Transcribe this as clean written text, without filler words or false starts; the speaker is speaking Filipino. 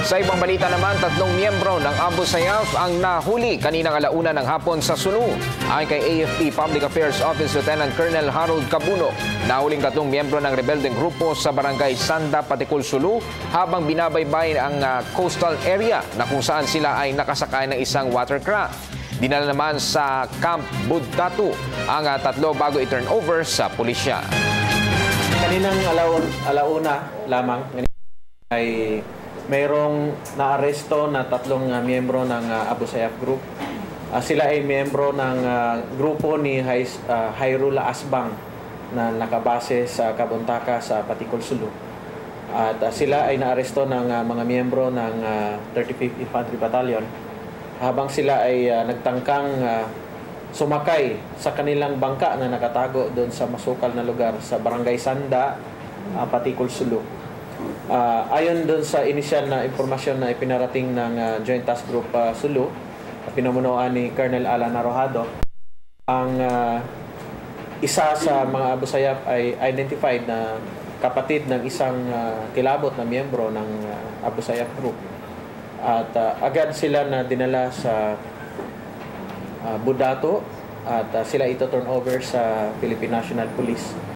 Sa ibang balita naman, 3 miyembro ng Abu Sayyaf ang nahuli kaninang alauna ng hapon sa Sulu. Ayon kay AFP Public Affairs Office Lieutenant Colonel Harold Cabuno, nahuling 3 miyembro ng rebeldeng grupo sa barangay Sanda, Patikul, Sulu habang binabaybay ang coastal area na kung saan sila ay nakasakay ng isang watercraft. Dinala naman sa Camp Budkatu ang 3 bago i-turn over sa pulisya. Kaninang alauna lamang ay mayroong naaresto na 3 miyembro ng Abu Sayyaf Group. Sila ay miyembro ng grupo ni Hairullah Asbang na nakabase sa Kabuntaka sa Patikul, Sulu. At sila ay naaresto ng mga miyembro ng 35th Infantry Battalion habang sila ay nagtangkang sumakay sa kanilang bangka na nakatago doon sa masukal na lugar sa Barangay Sanda, Patikul, Sulu. Ayon doon sa inisyal na impormasyon na ipinarating ng Joint Task Group Sulu, pinamunuan ni Colonel Alan Arojado, ang isa sa mga Abu Sayyaf ay identified na kapatid ng isang kilabot na miyembro ng Abu Sayyaf Group. At agad sila na dinala sa Budato at sila ito turn over sa Philippine National Police.